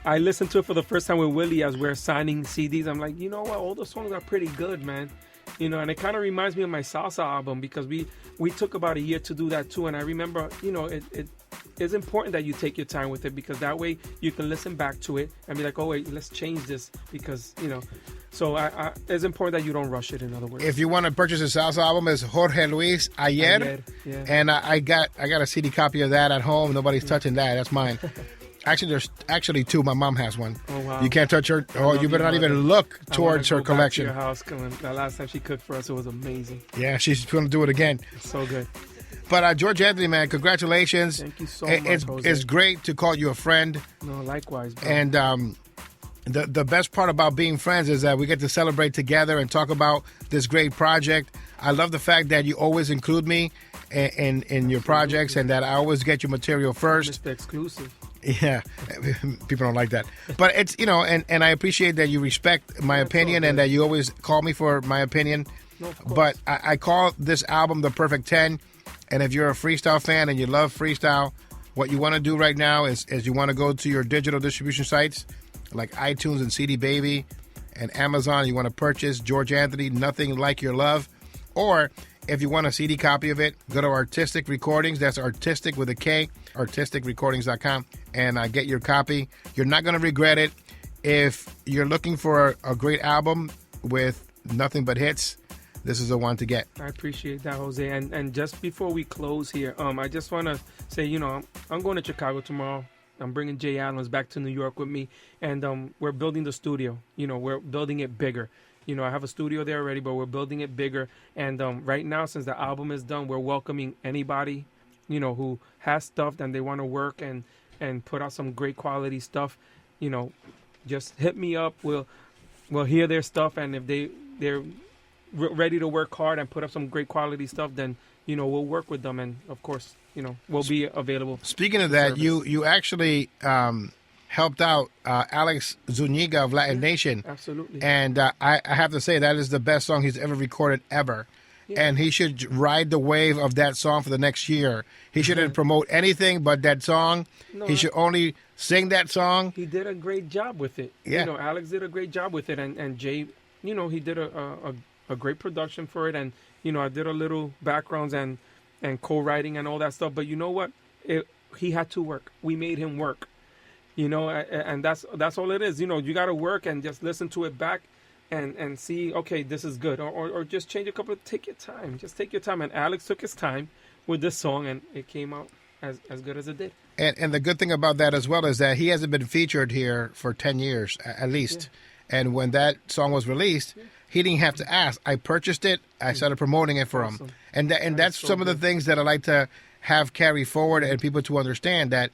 I listened to it for the first time with Willie as we're signing CDs. I'm like, you know what? All the songs are pretty good, man. You know, and it kind of reminds me of my salsa album because we took about a year to do that too. And I remember, you know, it is important that you take your time with it because that way you can listen back to it and be like, oh wait, let's change this because, you know. So it's important that you don't rush it. In other words, if you want to purchase a salsa album, it's Jorge Luis Ayer. Yeah. And I got a CD copy of that at home. Nobody's touching that. That's mine. Actually, there's actually two. My mom has one. Oh, wow. You can't touch her. Oh, you better not even look towards her collection. Back to your house. The last time she cooked for us, it was amazing. Yeah, she's going to do it again. It's so good. But George Anthony, man, congratulations. Thank you so much, Jose. It's great to call you a friend. No, likewise, bro. And the best part about being friends is that we get to celebrate together and talk about this great project. I love the fact that you always include me in your projects and that I always get your material first. Mr. Exclusive. Yeah, people don't like that. But it's, you know, and I appreciate that you respect my opinion and that you always call me for my opinion. No, of course. But I call this album The Perfect 10. And if you're a freestyle fan and you love freestyle, what you want to do right now is you want to go to your digital distribution sites like iTunes and CD Baby and Amazon. You want to purchase George Anthony, Nothing Like Your Love. Or if you want a CD copy of it, go to Artistik Recordings. That's Artistik with a K, artisticrecordings.com, and get your copy. You're not going to regret it. If you're looking for a great album with nothing but hits, this is the one to get. I appreciate that, Jose. And just before we close here, I just want to say, you know, I'm going to Chicago tomorrow. I'm bringing Jay Adams back to New York with me, and we're building the studio. You know, we're building it bigger. You know, I have a studio there already, but we're building it bigger. And right now, since the album is done, we're welcoming anybody, you know, who has stuff and they want to work and put out some great quality stuff. You know, just hit me up. We'll hear their stuff, and if they're ready to work hard and put up some great quality stuff, then, you know, we'll work with them. And of course, you know, we'll be available. Speaking of that, you actually helped out Alex Zuniga of Latin Nation. Absolutely. And I have to say that is the best song he's ever recorded ever. Yeah. And he should ride the wave of that song for the next year. He shouldn't promote anything but that song. No, he should only sing that song. He did a great job with it. Yeah. You know, Alex did a great job with it. And Jay, you know, he did a great production for it. And, you know, I did a little backgrounds and co-writing and all that stuff. But you know what? He had to work. We made him work. You know, and that's all it is. You know, you got to work and just listen to it back and see, okay, this is good. Or just change a couple. Take your time. Just take your time. And Alex took his time with this song, and it came out as good as it did. And the good thing about that as well is that he hasn't been featured here for 10 years at least. Yeah. And when that song was released, he didn't have to ask. I purchased it. I started promoting it for him. And that's so some of the things that I like to have carry forward and people to understand that,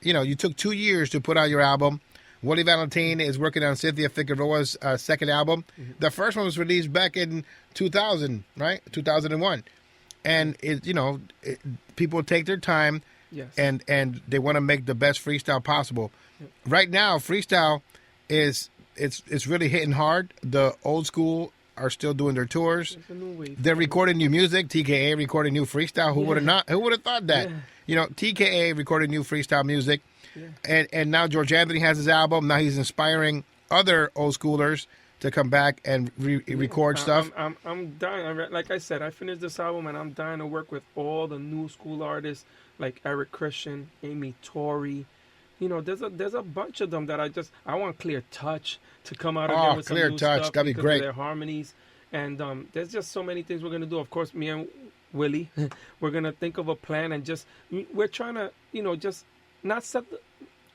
you know, you took 2 years to put out your album. Willie Valentin is working on Synthia Figueroa's second album. Mm-hmm. The first one was released back in 2000, right? 2001. And, people take their time and they want to make the best freestyle possible. Yep. Right now, freestyle is it's really hitting hard. The old school are still doing their tours. They're recording new music. TKA recording new freestyle. Who would have thought that? Yeah. You know, TKA recorded new freestyle music. Yeah. And now George Anthony has his album. Now he's inspiring other old schoolers to come back and record stuff. I'm dying. Like I said, I finished this album and I'm dying to work with all the new school artists like Eric Christian, Amy Torrey. You know, there's a bunch of them that I want Clear Touch to come out again with some new stuff. That'd be great. Their harmonies. And there's just so many things we're going to do. Of course, me and Willie, we're going to think of a plan and we're trying to, you know, just not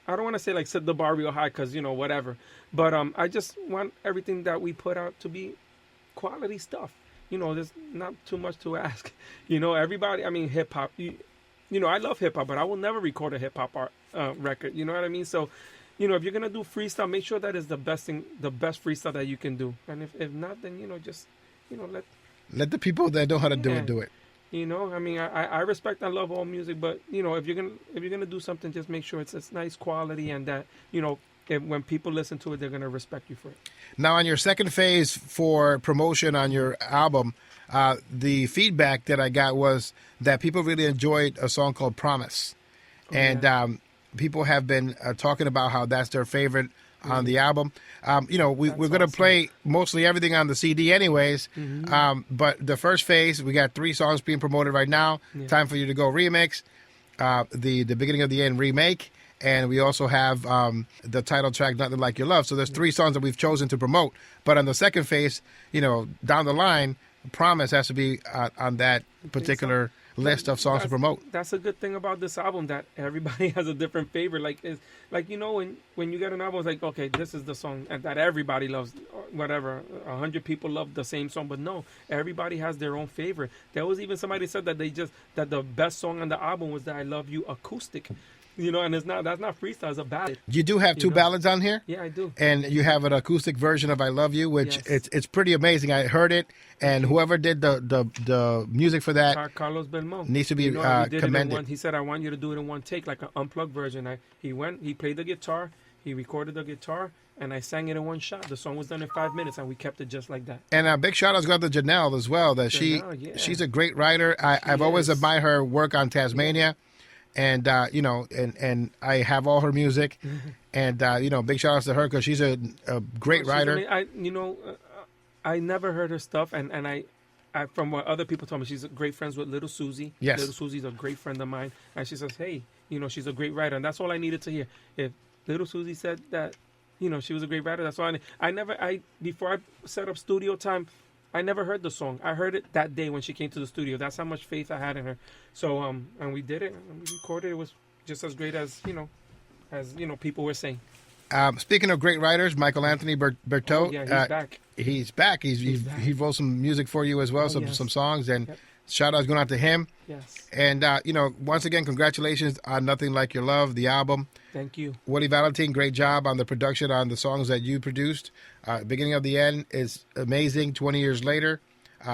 I don't want to say like set the bar real high because, you know, whatever. But I just want everything that we put out to be quality stuff. You know, there's not too much to ask. You know, everybody, I mean, hip hop, you know, I love hip hop, but I will never record a hip hop record. You know what I mean? So, you know, if you're going to do freestyle, make sure that is the best freestyle that you can do. And if not, then, you know, just, you know, let the people that know how to do it. You know, I mean, I respect and love all music, but, you know, if you're gonna do something, just make sure it's nice quality and that, you know, when people listen to it, they're gonna respect you for it. Now, on your second phase for promotion on your album, the feedback that I got was that people really enjoyed a song called Promise. And people have been talking about how that's their favorite on the album. We're going to play mostly everything on the CD anyways. But the first phase, we got 3 songs being promoted right now. Yeah. Time for You to Go remix, the Beginning of the End remake, and we also have the title track, Nothing Like Your Love. So there's 3 songs that we've chosen to promote. But on the second phase, down the line, Promise has to be on that particular list of songs to promote. That's a good thing about this album, that everybody has a different favorite. When you get an album, it's like, okay, this is the song that everybody loves. Whatever, 100 people love the same song, but no, everybody has their own favorite. There was even somebody said that that the best song on the album was the I Love You acoustic. And that's not freestyle, it's a ballad. You do have 2 ballads on here? Yeah, I do. And you have an acoustic version of I Love You, which it's pretty amazing. I heard it, and whoever did the music for that, Carlos Belmont, needs to be commended. He said, I want you to do it in one take, like an unplugged version. He played the guitar, he recorded the guitar, and I sang it in one shot. The song was done in 5 minutes, and we kept it just like that. And a big shout-out's got to Janelle as well. She's a great writer. I've always admired her work on Tasmania. And and I have all her music, and big shout outs to her because she's a great writer. I never heard her stuff, and I from what other people told me, she's great friends with Little Susie. Yes, Little Susie's a great friend of mine, and she says, hey, she's a great writer, and that's all I needed to hear. If Little Susie said that, she was a great writer, that's all before I set up studio time, I never heard the song. I heard it that day when she came to the studio. That's how much faith I had in her. So, and we did it. And we recorded. It was just as great as people were saying. Speaking of great writers, Michael Anthony Bertot. Oh, yeah, he's back. He's back. He wrote some music for you as well, some songs, and shout outs going out to him. Yes. And once again, congratulations on Nothing Like Your Love, the album. Thank you. Willie Valentin, great job on the production on the songs that you produced. Beginning of the End is amazing. 20 years later,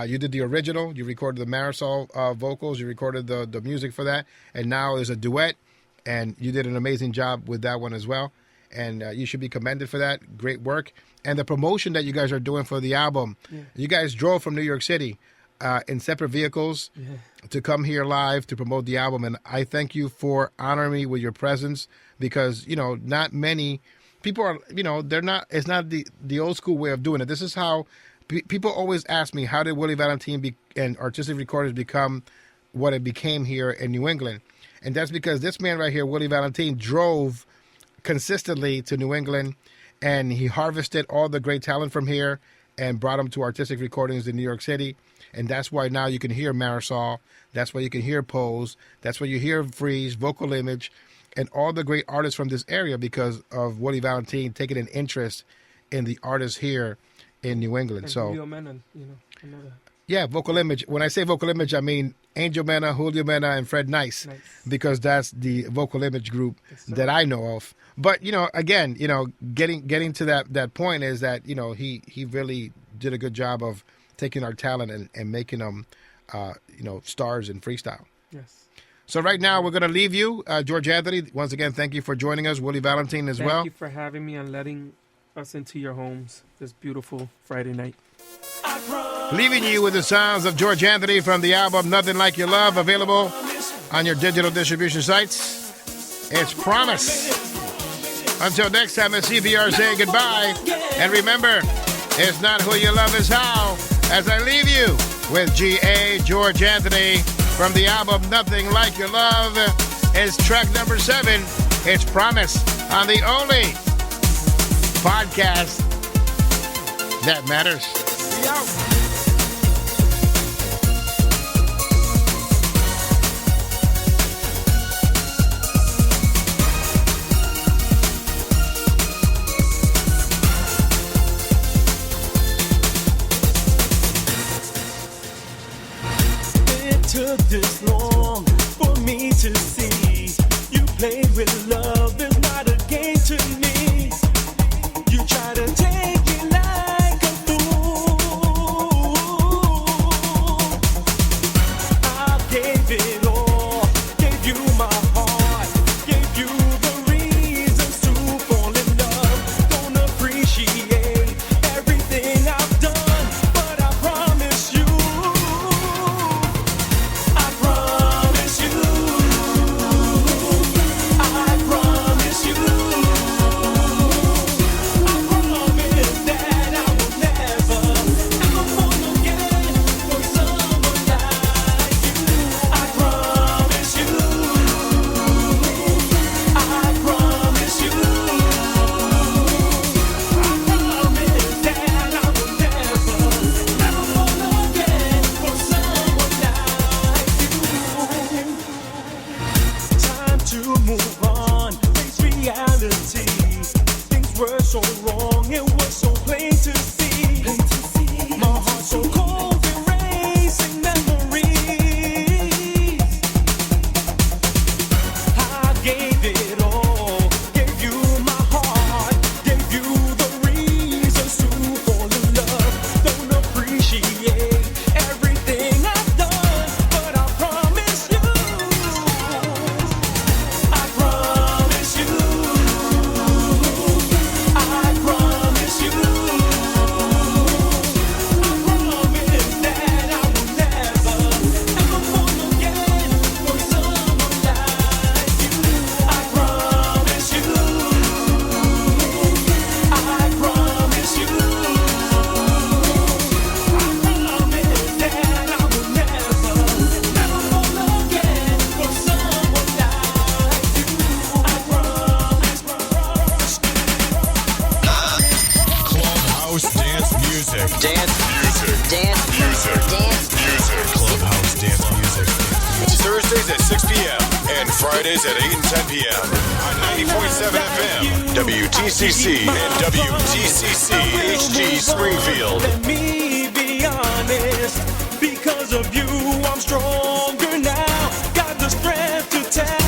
you did the original. You recorded the Marisol vocals. You recorded the music for that. And now is a duet. And you did an amazing job with that one as well. And you should be commended for that. Great work. And the promotion that you guys are doing for the album. Yeah. You guys drove from New York City in separate vehicles to come here live to promote the album. And I thank you for honoring me with your presence because, not many people are, it's not the old school way of doing it. This is how people always ask me, how did Willie Valentin and Artistic Recordings become what it became here in New England? And that's because this man right here, Willie Valentin, drove consistently to New England, and he harvested all the great talent from here and brought them to Artistic Recordings in New York City. And that's why now you can hear Marisol. That's why you can hear Pose. That's why you hear Freeze, Vocal Image, and all the great artists from this area because of Willie Valentin taking an interest in the artists here in New England. And so, Julio Mena, yeah, Vocal Image. When I say Vocal Image, I mean Angel Mena, Julio Mena, and Fred Nice, because that's the Vocal Image group that I know of. But again, getting to that point is that he really did a good job of taking our talent and making them stars in freestyle. Yes. So right now we're going to leave you, George Anthony. Once again, thank you for joining us, Willie Valentin as well. Thank you for having me and letting us into your homes this beautiful Friday night. Leaving you with the sounds of George Anthony from the album Nothing Like Your Love, available on your digital distribution sites. It's Promise. Until next time at CPR, say goodbye. And remember, it's not who you love, it's how. As I leave you with G.A. George Anthony from the album Nothing Like Your Love, it's track number 7. It's Promise on the only podcast that matters. Took this long for me to see you play with love is not a game to me. You try to take it like a fool. I gave it all, gave you my heart, gave you the reasons to fall in love. Don't appreciate everything I've done, but I promise you. I promise were so wrong, it was so plain to see. My heart so cold, erasing memories. I gave it all, gave you my heart, gave you the reasons to fall in love. Don't appreciate everything I've done, but I promise you, I promise you, I promise you, I promise that I will never, ever fall again for someone like you. I promise you, I promise you, I promise that I will never, never fall again for someone like you. I promise. Clubhouse dance music. Dance Music. Dance Music. Dance Music. Clubhouse dance music. Thursdays at 6 p.m. and Fridays at 8 and 10 p.m. on 90.7 FM, WTCC and WTCC HD Springfield. Let me be honest, because of you I'm stronger now. Got the strength to tell